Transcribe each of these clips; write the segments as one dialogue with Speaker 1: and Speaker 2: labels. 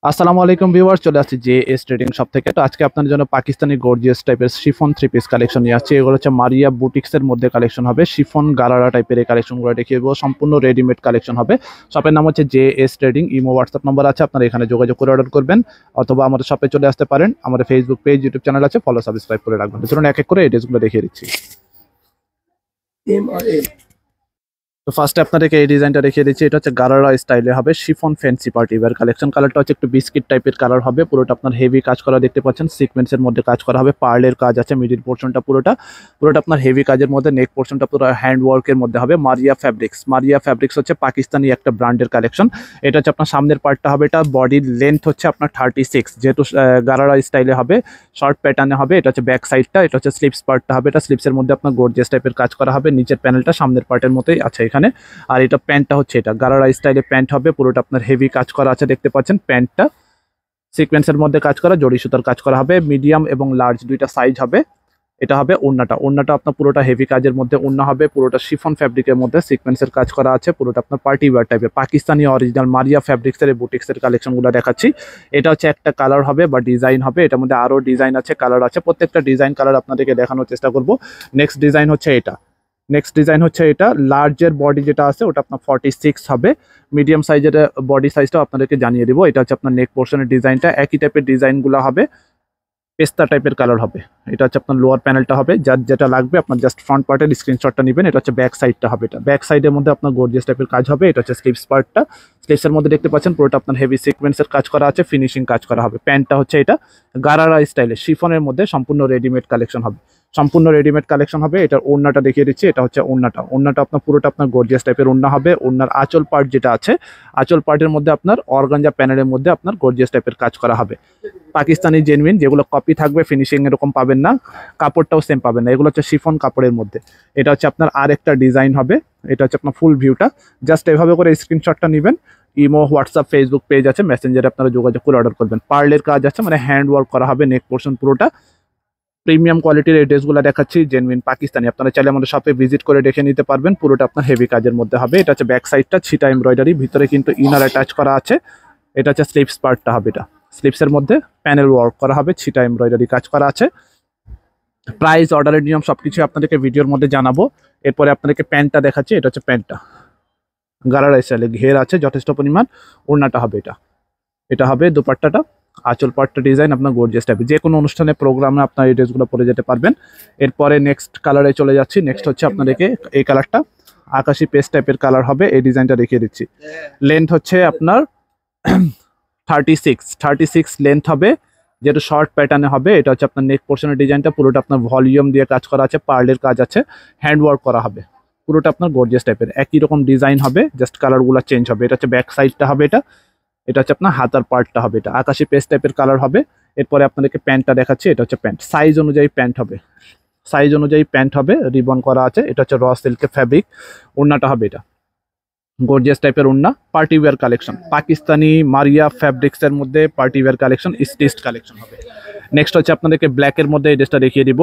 Speaker 1: আসসালামু আলাইকুম ভিউয়ার্স, চলে আসছি জে এস ট্রেডিং শপ থেকে। তো আজকে আপনার জন্য পাকিস্তানি গর্জিয়াস টাইপের শিফন থ্রি পিস কালেকশন নিয়ে আসছি। এগুলো হচ্ছে মারিয়া বুটিক্স এর মধ্যে কালেকশন হবে, শিফন গারারা টাইপের এই কালেকশনগুলো দেখিয়ে দেবো। সম্পূর্ণ রেডিমেড কালেকশন হবে। শপের নাম হচ্ছে J S trading. Imo WhatsApp number আছে, আপনারা এখানে যোগাযোগ করে অর্ডার করবেন, অথবা আমাদের শপে চলে আসতে পারেন। আমাদের ফেসবুক পেজ, ইউটিউব চ্যানেল আছে, ফলো সাবস্ক্রাইব করে রাখবেন। ধরুন এক এক করে এই ড্রেসগুলো দেখিয়ে দিচ্ছি। তো ফার্স্টে আপনাদেরকে এই ডিজাইনটা দেখিয়ে দিচ্ছি। এটা হচ্ছে গারারা স্টাইলে হবে, chiffon fancy party wear collection. কালারটা হচ্ছে একটু বিস্কিট টাইপের কালার হবে। পুরোটা আপনার হেভি কাজ করা দেখতে পাচ্ছেন, সিকোয়েন্সের মধ্যে কাজ করা হবে, পার্লের কাজ আছে। মিডিল পোর্শনটা পুরোটা পুরোটা আপনার হেভি কাজের মধ্যে, নেক পোর্শনটা পুরো হ্যান্ড ওয়ার্কের মধ্যে হবে। মারিয়া ফ্যাব্রিক্স হচ্ছে পাকিস্তানি একটা ব্র্যান্ডের কালেকশন। এটা হচ্ছে আপনার সামনের পার্টটা হবে, এটা বডির লেন্থ হচ্ছে আপনার 36, যেহেতু গারারা স্টাইলে হবে, শর্ট প্যাটার্নে হবে। এটা হচ্ছে ব্যাক সাইডটা, এটা হচ্ছে স্লিপস পার্টটা হবে। এটা স্লিপসের মধ্যে আপনার গর্জিয়াস টাইপের কাজ করা হবে। নিচের প্যানেলটা সামনের পার্টের মতোই আছে এখানে। আর এটা প্যান্টটা হচ্ছে, এটা গারারা স্টাইলে প্যান্ট হবে। পুরোটা আপনার হেভি কাজ করা আছে দেখতে পাচ্ছেন। প্যান্টটা সিকোয়েন্সের মধ্যে কাজ করা, জড়ি সুতার কাজ করা হবে। মিডিয়াম এবং লার্জ দুইটা সাইজ হবে। এটা হবে ওড়নাটা আপনার পুরোটা হেভি কাজের মধ্যে ওড়না হবে। পুরোটা শিফন ফ্যাব্রিকের মধ্যে সিকোয়েন্সের কাজ করা আছে। পুরোটা আপনার পার্টি ওয়্যার টাইপের পাকিস্তানি অরিজিনাল মারিয়া ফ্যাব্রিক্সের বুটিক্সের কালেকশনগুলো দেখাচ্ছি। এটা হচ্ছে একটা কালার হবে বা ডিজাইন হবে। এটার মধ্যে আরও ডিজাইন আছে, কালার আছে। প্রত্যেকটা ডিজাইন কালার আপনাদেরকে দেখানোর চেষ্টা করব। নেক্সট ডিজাইন হচ্ছে এটা লার্জের বডি যেটা আছে ওটা আপনার 46 হবে। মিডিয়াম সাইজের বডি সাইজটাও আপনাদেরকে জানিয়ে দিব। এটা হচ্ছে আপনার নেক পোর্শনের ডিজাইনটা, একই টাইপের ডিজাইনগুলো হবে। পেস্তা টাইপের কালার হবে। এটা হচ্ছে আপনার লোয়ার প্যানেলটা হবে। যার যেটা লাগবে আপনার জাস্ট ফ্রন্ট পার্টের স্ক্রিনশটটা নেবেন। এটা হচ্ছে ব্যাক সাইডটা হবে। এটা ব্যাক সাইডের মধ্যে আপনার গর্জিয়াস টাইপের কাজ হবে। এটা হচ্ছে স্লিপস পার্টটা। স্লিপসের মধ্যে দেখতে পাচ্ছেন পুরোটা আপনার হেভি সিকোয়েন্সের কাজ করা আছে, ফিনিশিং কাজ করা হবে। প্যান্টটা হচ্ছে এটা গারারা স্টাইলে শিফনের মধ্যে সম্পূর্ণ রেডিমেড কালেকশন হবে। এটার ওড়নাটা দেখিয়ে দিচ্ছি। এটা হচ্ছে ওড়নাটা আপনার পুরোটা আপনার গর্জিয়াস টাইপের ওড়না হবে। ওড়নার আঁচল পার্ট যেটা আছে, আঁচল পার্টের মধ্যে আপনার অর্গানজা প্যানেলের মধ্যে আপনার গর্জিয়াস টাইপের কাজ করা হবে। পাকিস্তানি জেনুইন, যেগুলো কপি থাকবে ফিনিশিং এরকম পাবেন না, কাপড়টাও সেম পাবেন না। এগুলো হচ্ছে শিফন কাপড়ের মধ্যে। এটা হচ্ছে আপনার আর একটা ডিজাইন হবে। এটা হচ্ছে আপনার ফুল ভিউটা। জাস্ট এভাবে করে স্ক্রিনশটটা নেবেন। ইমো, হোয়াটসঅ্যাপ, ফেসবুক পেজ আছে, মেসেঞ্জারে আপনারা যোগাযোগ করে অর্ডার করবেন। পার্লের কাজ আছে, মানে হ্যান্ড ওয়ার্ক করা হবে। নেক পোর্শন পুরোটা প্রিমিয়াম কোয়ালিটির এই ড্রেসগুলো দেখাচ্ছি, জেনুইন পাকিস্তানি। আপনারা চাইলে আমাদের শপে ভিজিট করে দেখে নিতে পারবেন। পুরোটা আপনার হেভি কাজের মধ্যে হবে। এটা হচ্ছে ব্যাক সাইডটা, ছিটা এমব্রয়ডারি, ভিতরে কিন্তু ইনার অ্যাটাচ করা আছে। এটা হচ্ছে স্লিপস পার্টটা হবে। এটা স্লিপসের মধ্যে প্যানেল ওয়ার্ক করা হবে, ছিটা এমব্রয়ডারি কাজ করা আছে। প্রাইস, অর্ডারের নিয়ম সবকিছু আপনাদেরকে ভিডিওর মধ্যে জানাবো। এরপরে আপনাদেরকে প্যান্টটা দেখাচ্ছি। এটা হচ্ছে প্যান্টটা গারারা স্টাইলে, ঘের আছে যথেষ্ট পরিমাণ। ওড়নাটা হবে এটা। এটা হবে দুপাট্টাটা। আঁচল পাট্টা ডিজাইন আপনার গর্জিয়াস টাইপের, যে কোনো অনুষ্ঠানে প্রোগ্রামে আপনার এই ড্রেসগুলো পরে যেতে পারবেন। এরপরে নেক্সট কালারে চলে যাচ্ছি। নেক্সট হচ্ছে আপনাদেরকে এই কালারটা, আকাশি পেস্ট টাইপের কালার হবে। এই ডিজাইনটা দেখিয়ে দিচ্ছি। লেন্থ হচ্ছে আপনার 36 লেন্থ হবে, যেটা শর্ট প্যাটার্নে হবে। এটা হচ্ছে আপনার নেক পোর্শনের ডিজাইনটা, পুরোটা আপনার ভলিউম দিয়ে কাজ করা আছে, পার্লের কাজ আছে, হ্যান্ড ওয়ার্ক করা হবে। পুরোটা আপনার গর্জিয়াস টাইপের একই রকম ডিজাইন হবে, জাস্ট কালারগুলো চেঞ্জ হবে। এটা হচ্ছে ব্যাক সাইডটা হবে। এটা হচ্ছে আপনার হাতার পার্টটা হবে। এটা আকাশি পেস্ট টাইপের কালার হবে। এরপরে আপনাদেরকে প্যান্টটা দেখাচ্ছি। এটা হচ্ছে প্যান্ট, সাইজ অনুযায়ী প্যান্ট হবে, রিবন করা আছে। এটা হচ্ছে র সিল্কের ফ্যাব্রিক। ওড়নাটা হবে এটা গর্জিয়াস টাইপের ওড়না। Party wear collection, Pakistani Maria ফ্যাব্রিক্সের মধ্যে party wear collection, stitched collection হবে। নেক্সট হচ্ছে আপনাদেরকে ব্ল্যাকের মধ্যে এই ড্রেসটা দেখিয়ে দিব।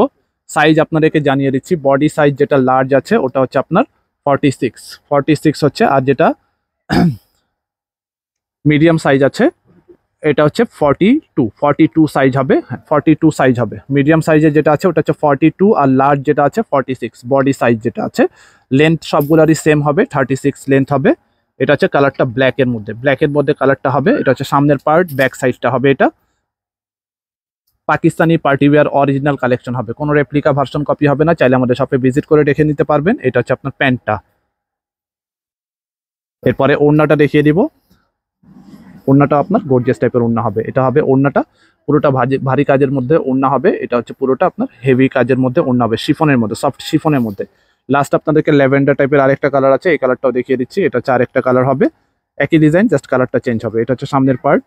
Speaker 1: সাইজ আপনাদেরকে জানিয়ে দিচ্ছি। বডি সাইজ যেটা লার্জ আছে ওটা হচ্ছে আপনার 46 হচ্ছে। আর যেটা মিডিয়াম সাইজ আছে এটা হচ্ছে 42 সাইজ হবে। 42 সাইজ হবে। মিডিয়াম সাইজের যেটা আছে ওটা হচ্ছে 42, আর লার্জ যেটা আছে 46। বডি সাইজ যেটা আছে, লেন্থ সবগুলারই সেম হবে, 36 লেন্থ হবে। এটা হচ্ছে কালারটা ব্ল্যাকের মধ্যে কালারটা হবে। এটা হচ্ছে সামনের পার্ট, ব্যাক সাইডটা হবে। এটা Pakistani party wear original collection হবে, কোনো রেপ্লিকা ভার্সন কপি হবে না। চাইলে আমাদের শপে ভিজিট করে দেখে নিতে পারবেন। এটা হচ্ছে আপনার প্যান্টটা। এরপরে ওড়নাটা দেখিয়ে দিব। ওড়নাটা আপনার গর্জিয়াস টাইপের ওড়না হবে। এটা হবে ওড়নাটা, পুরোটা ভারী কাজের মধ্যে ওড়না হবে। এটা হচ্ছে পুরোটা আপনার হেভি কাজের মধ্যে ওড়না হবে, শিফনের মধ্যে, সফট শিফনের মধ্যে। লাস্ট আপনাদেরকে ল্যাভেন্ডার টাইপের আরেকটা কালার আছে, এই কালারটাও দেখিয়ে দিচ্ছি। এটা হচ্ছে আরেকটা কালার হবে, একই ডিজাইন, জাস্ট কালারটা চেঞ্জ হবে। এটা হচ্ছে সামনের পার্ট,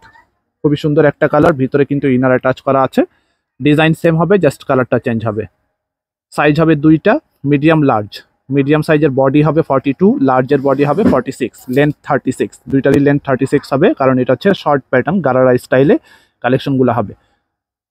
Speaker 1: খুবই সুন্দর একটা কালার, ভিতরে কিন্তু ইনার অ্যাটাচ করা আছে। ডিজাইন সেম হবে, জাস্ট কালারটা চেঞ্জ হবে। সাইজ হবে দুইটা, মিডিয়াম সাইজের বডি হবে 42, লার্জের বডি হবে 46, লেন্থ 36। দুইটারই লেন্থ 36 হবে, কারণ এটা হচ্ছে শর্ট প্যাটার্ন গারারা স্টাইলে কালেকশনগুলো হবে।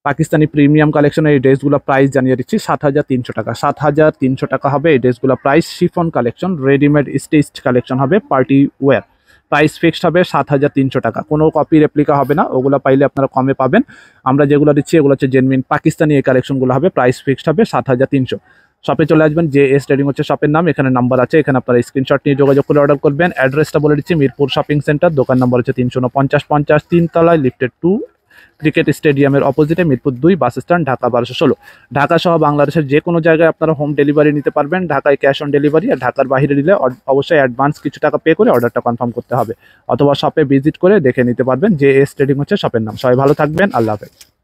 Speaker 1: পাকিস্তানি প্রিমিয়াম কালেকশনের এই ড্রেসগুলো প্রাইস জানিয়ে দিচ্ছি 7300 টাকা। 7300 টাকা হবে এই ড্রেসগুলো price. Chiffon collection, readymade stitched collection হবে, পার্টি ওয়্যার। প্রাইস ফিক্সড হবে 7,300 টাকা। কোনো কপি রেপ্লিকা হবে না, ওগুলো পাইলে আপনারা কমে পাবেন। আমরা যেগুলো দিচ্ছি এগুলো হচ্ছে জেনুইন পাকিস্তানি এই কালেকশনগুলো হবে। প্রাইস ফিক্সড হবে 7,300। শপে চলে আসবেন, যে এস ট্রেডিং হচ্ছে শপের নাম, এখানে নাম্বার আছে, এখানে আপনারা স্ক্রিনশট নিয়ে যোগাযোগ করে অর্ডার করবেন। অ্যাড্রেসটা বলে দিচ্ছি, মিরপুর শপিং সেন্টার, দোকান নম্বর হচ্ছে 349-50 তিনতলায়, লিফটেড 2, ক্রিকেট স্টেডিয়ামের অপোজিটে, মিরপুর 2 বাস স্ট্যান্ড, ঢাকা 1216। ঢাকা সহ বাংলাদেশের যে কোনো জায়গায় আপনারা হোম ডেলিভারি নিতে পারবেন। ঢাকায় ক্যাশ অন ডেলিভারি, আর ঢাকার বাইরে নিলে অবশ্যই অ্যাডভান্স কিছু টাকা পে করে অর্ডারটা কনফার্ম করতে হবে, অথবা শপে ভিজিট করে দেখে নিতে পারবেন। যে এস ট্রেডিং হচ্ছে শপের নাম। সবাই ভালো থাকবেন, আল্লাহ হাফেজ।